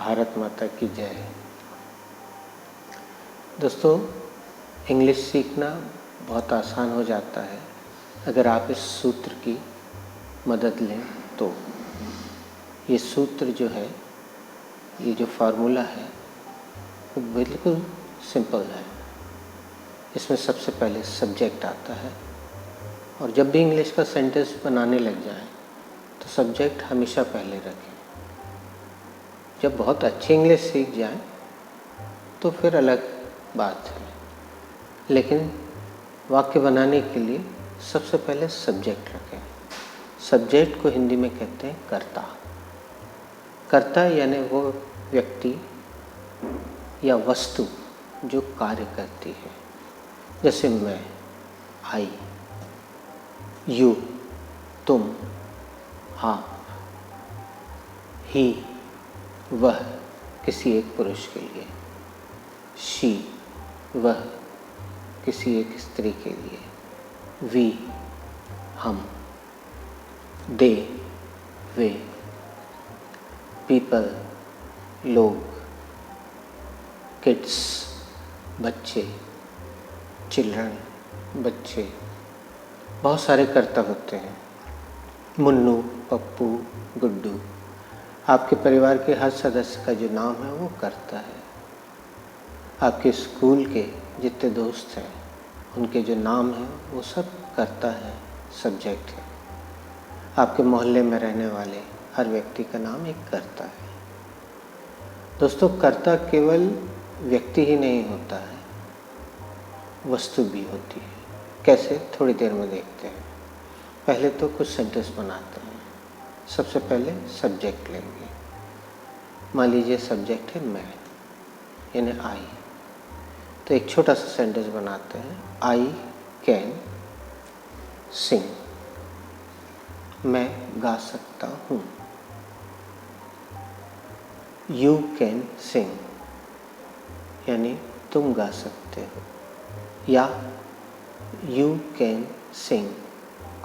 भारत माता की जय। दोस्तों, इंग्लिश सीखना बहुत आसान हो जाता है अगर आप इस सूत्र की मदद लें तो। ये सूत्र जो है, ये जो फार्मूला है वो बिल्कुल सिंपल है। इसमें सबसे पहले सब्जेक्ट आता है और जब भी इंग्लिश का सेंटेंस बनाने लग जाएं तो सब्जेक्ट हमेशा पहले रखें। जब बहुत अच्छी इंग्लिश सीख जाएं तो फिर अलग बात है, लेकिन वाक्य बनाने के लिए सबसे पहले सब्जेक्ट रखें। सब्जेक्ट को हिंदी में कहते हैं कर्ता। कर्ता यानी वो व्यक्ति या वस्तु जो कार्य करती है। जैसे मैं, आई, यू, तुम, आप, ही, वह किसी एक पुरुष के लिए, शी, वह किसी एक स्त्री के लिए, वी, हम, दे, वे, पीपल, लोग, किड्स, बच्चे, चिल्ड्रन, बच्चे। बहुत सारे कर्ता होते हैं। मुन्नू, पप्पू, गुड्डू। आपके परिवार के हर सदस्य का जो नाम है वो कर्ता है। आपके स्कूल के जितने दोस्त हैं उनके जो नाम हैं वो सब कर्ता है, सब्जेक्ट है। आपके मोहल्ले में रहने वाले हर व्यक्ति का नाम एक कर्ता है। दोस्तों, कर्ता केवल व्यक्ति ही नहीं होता है, वस्तु भी होती है। कैसे, थोड़ी देर में देखते हैं। पहले तो कुछ सेंटेंस बनाते हैं। सबसे पहले सब्जेक्ट लेंगे। मान लीजिए सब्जेक्ट है मैं, यानी आई। तो एक छोटा सा सेंटेंस बनाते हैं। I can sing. मैं गा सकता हूँ। यू कैन सिंग, यानी तुम गा सकते हो। या यू कैन सिंग,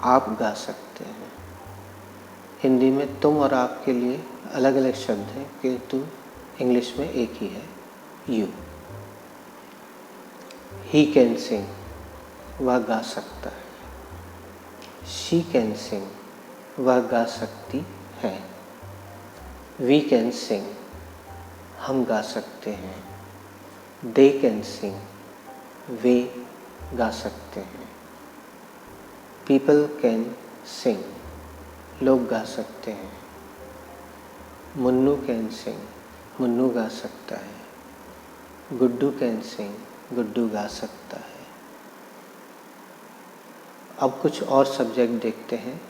आप गा सकते हैं। हिंदी में तुम और आप के लिए अलग अलग शब्द हैं, किंतु इंग्लिश में एक ही है, यू। ही कैन सिंग, वह गा सकता है। शी कैन सिंग, वह गा सकती है। वी कैन सिंग, हम गा सकते हैं। दे कैन सिंग, वे गा सकते हैं। पीपल कैन सिंग, लोग गा सकते हैं। मुन्नू कैन सिंग, मुन्नू गा सकता है। गुड्डू कैन सिंग, गुड्डू गा सकता है। अब कुछ और सब्जेक्ट देखते हैं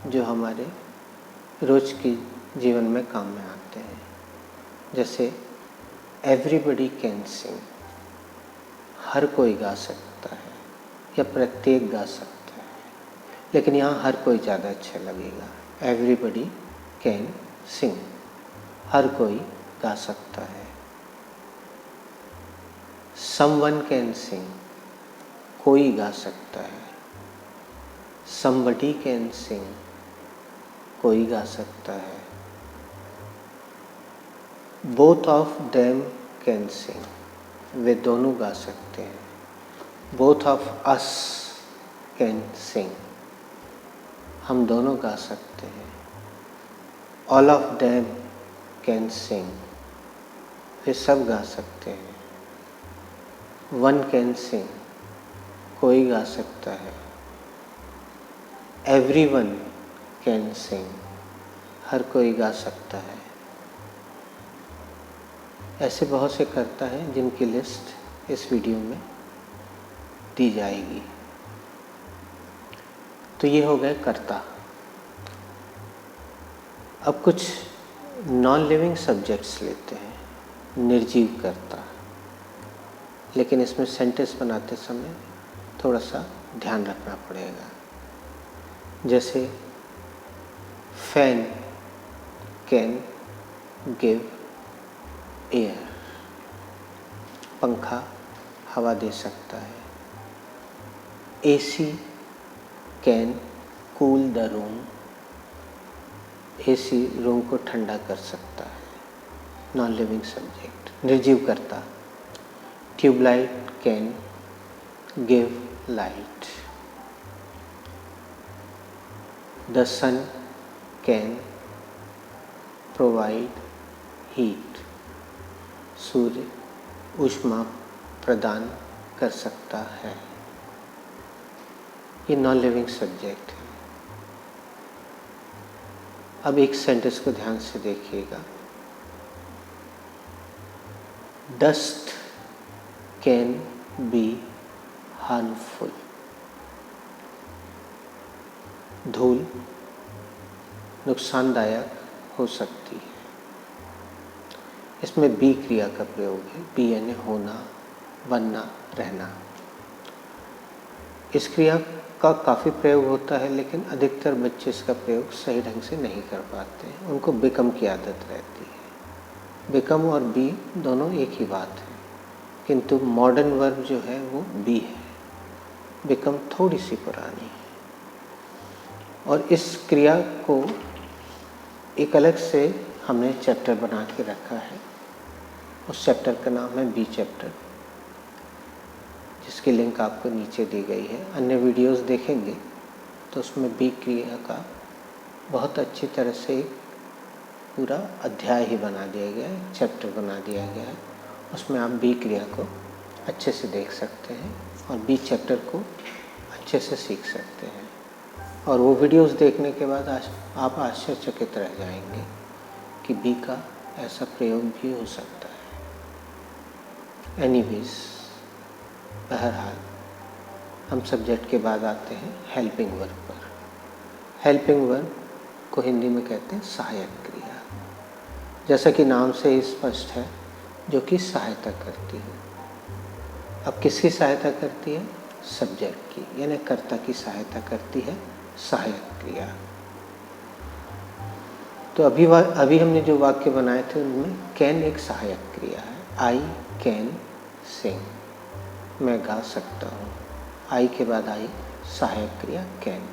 जो हमारे रोज के जीवन में काम में आते हैं। जैसे एवरीबडी कैन सिंग, हर कोई गा सकता है या प्रत्येक गा सकता है, लेकिन यहाँ हर कोई ज़्यादा अच्छा लगेगा। एवरीबडी कैन सिंग, हर कोई गा सकता है। समवन कैन सिंग, कोई गा सकता है। समबडी कैन सिंग, कोई गा सकता है। Both of them can sing, वे दोनों गा सकते हैं। Both of us can sing, हम दोनों गा सकते हैं। All of them can sing, वे सब गा सकते हैं। वन कैन सिंग, कोई गा सकता है। एवरीवन कैन सिंग, हर कोई गा सकता है। ऐसे बहुत से कर्ता हैं जिनकी लिस्ट इस वीडियो में दी जाएगी। तो ये हो गए कर्ता। अब कुछ नॉन लिविंग सब्जेक्ट्स लेते हैं, निर्जीव कर्ता। लेकिन इसमें सेंटेंस बनाते समय थोड़ा सा ध्यान रखना पड़ेगा। जैसे फैन कैन गिव एयर, पंखा हवा दे सकता है। AC can cool the room, AC room को ठंडा कर सकता है। नॉन लिविंग सब्जेक्ट, निर्जीव कर्ता। Tube light can give light, the sun can provide heat, सूर्य ऊष्मा प्रदान कर सकता है। ये नॉन लिविंग सब्जेक्ट है। अब एक सेंटेंस को ध्यान से देखिएगा। डस्ट कैन बी हार्मफुल, धूल नुकसानदायक हो सकती है। इसमें बी क्रिया का प्रयोग है। बी यानी होना, बनना, रहना। इस क्रिया का काफ़ी प्रयोग होता है, लेकिन अधिकतर बच्चे इसका प्रयोग सही ढंग से नहीं कर पाते। उनको बिकम की आदत रहती है। बिकम और बी दोनों एक ही बात है, किंतु मॉडर्न वर्ब जो है वो बी है, बिकम थोड़ी सी पुरानी है। और इस क्रिया को एक अलग से हमने चैप्टर बना के रखा है। उस चैप्टर का नाम है बी चैप्टर, जिसकी लिंक आपको नीचे दी गई है। अन्य वीडियोस देखेंगे तो उसमें बी क्रिया का बहुत अच्छी तरह से एक पूरा अध्याय ही बना दिया गया है, चैप्टर बना दिया गया है। उसमें आप बी क्रिया को अच्छे से देख सकते हैं और बी चैप्टर को अच्छे से सीख सकते हैं। और वो वीडियोस देखने के बाद आप आश्चर्यचकित रह जाएंगे कि बी का ऐसा प्रयोग भी हो सकता है। एनीवेज, बहरहाल हम सब्जेक्ट के बाद आते हैं हेल्पिंग वर्ब पर। हेल्पिंग वर्ब को हिंदी में कहते हैं सहायक क्रिया। जैसा कि नाम से ही स्पष्ट है, जो कि सहायता करती है। अब किसकी सहायता करती है? सब्जेक्ट की, यानी कर्ता की सहायता करती है सहायक क्रिया। तो अभी हमने जो वाक्य बनाए थे उनमें कैन एक सहायक क्रिया है। आई कैन सिंग, मैं गा सकता हूँ। आई के बाद आई सहायक क्रिया कैन।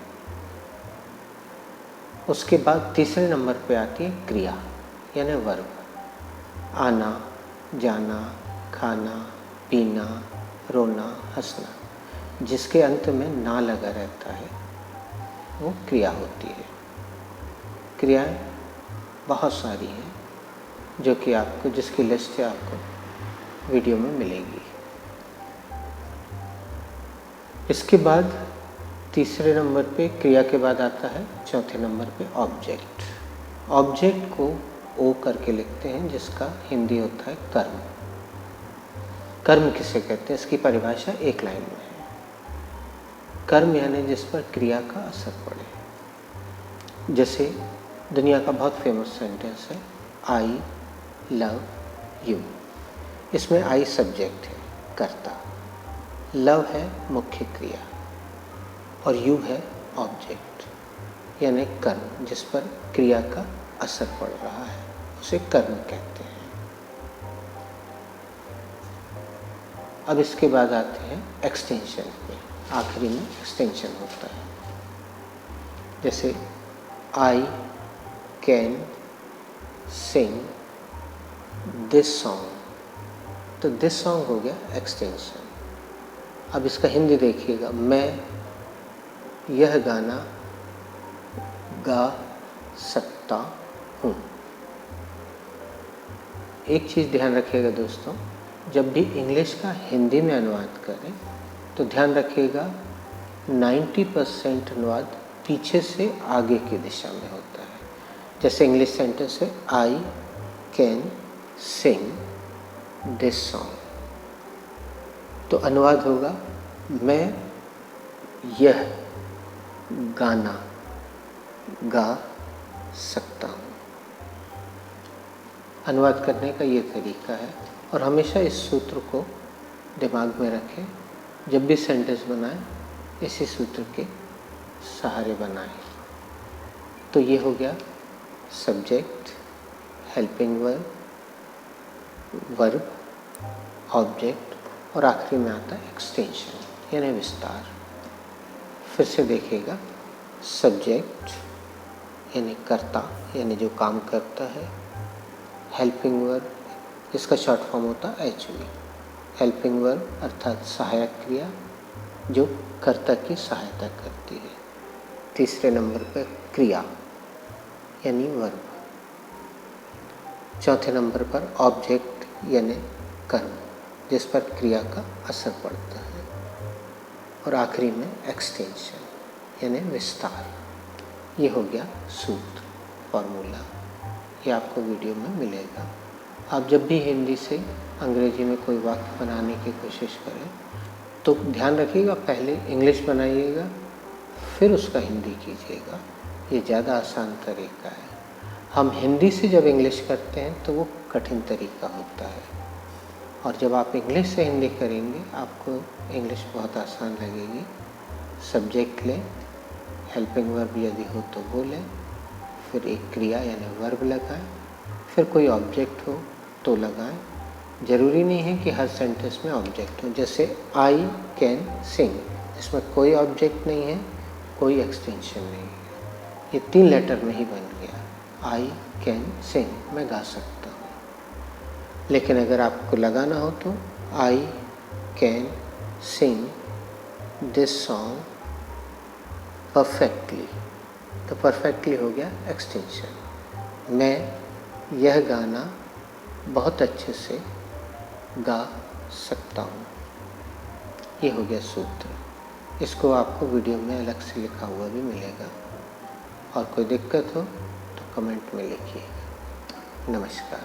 उसके बाद तीसरे नंबर पे आती है क्रिया, यानी वर्ब। आना, जाना, खाना, पीना, रोना, हंसना, जिसके अंत में ना लगा रहता है वो क्रिया होती है। क्रियाएं बहुत सारी हैं, जो कि आपको, जिसकी लिस्ट आपको वीडियो में मिलेगी। इसके बाद तीसरे नंबर पे क्रिया के बाद आता है चौथे नंबर पे ऑब्जेक्ट। ऑब्जेक्ट को ओ करके लिखते हैं, जिसका हिंदी होता है कर्म। कर्म किसे कहते हैं? इसकी परिभाषा एक लाइन में है। कर्म यानी जिस पर क्रिया का असर पड़े। जैसे दुनिया का बहुत फेमस सेंटेंस है आई लव यू। इसमें आई सब्जेक्ट है, कर्ता, लव है मुख्य क्रिया और यू है ऑब्जेक्ट, यानी कर्म जिस पर क्रिया का असर पड़ रहा है, उसे कर्म कहते हैं। अब इसके बाद आते हैं एक्सटेंशन पे। आखिरी में एक्सटेंशन होता है। जैसे I can sing this song, तो दिस सॉन्ग हो गया एक्सटेंशन। अब इसका हिंदी देखिएगा, मैं यह गाना गा सकता हूँ। एक चीज़ ध्यान रखिएगा दोस्तों, जब भी इंग्लिश का हिंदी में अनुवाद करें तो ध्यान रखिएगा 90% अनुवाद पीछे से आगे की दिशा में होता है। जैसे इंग्लिश सेंटेंस है I can sing this song, तो अनुवाद होगा मैं यह गाना गा सकता हूँ। अनुवाद करने का ये तरीका है, और हमेशा इस सूत्र को दिमाग में रखें। जब भी सेंटेंस बनाएं इसी सूत्र के सहारे बनाएं। तो ये हो गया subject, helping verb, verb, object और आखिरी में आता है एक्सटेंशन यानी विस्तार। फिर से देखिएगा, सब्जेक्ट यानी कर्ता, यानी जो काम करता है। हेल्पिंग वर्ब, इसका शॉर्ट फॉर्म होता है HV। हेल्पिंग वर्ब अर्थात सहायक क्रिया जो कर्ता की सहायता करती है। तीसरे नंबर पर क्रिया यानी वर्ब। चौथे नंबर पर ऑब्जेक्ट यानी कर्म जिस पर क्रिया का असर पड़ता है। और आखिरी में एक्सटेंशन यानी विस्तार। ये हो गया सूत्र, फॉर्मूला। ये आपको वीडियो में मिलेगा। आप जब भी हिंदी से अंग्रेजी में कोई वाक्य बनाने की कोशिश करें तो ध्यान रखिएगा, पहले इंग्लिश बनाइएगा फिर उसका हिंदी कीजिएगा। ये ज़्यादा आसान तरीका है। हम हिंदी से जब इंग्लिश करते हैं तो वो कठिन तरीका होता है, और जब आप इंग्लिश से हिंदी करेंगे आपको इंग्लिश बहुत आसान लगेगी। सब्जेक्ट लें, हेल्पिंग वर्ब यदि हो तो वो लें, फिर एक क्रिया यानी वर्ब लगाएं, फिर कोई ऑब्जेक्ट हो तो लगाएं। ज़रूरी नहीं है कि हर सेंटेंस में ऑब्जेक्ट हो। जैसे आई कैन सिंग, इसमें कोई ऑब्जेक्ट नहीं है, कोई एक्सटेंशन नहीं है, ये 3 लेटर में ही बन गया। आई कैन सिंग, मैं गा सकता हूँ। लेकिन अगर आपको लगाना हो तो I can sing this song perfectly, तो परफेक्टली हो गया एक्सटेंशन। मैं यह गाना बहुत अच्छे से गा सकता हूँ। ये हो गया सूत्र। इसको आपको वीडियो में अलग से लिखा हुआ भी मिलेगा। और कोई दिक्कत हो तो कमेंट में लिखिएगा। नमस्कार।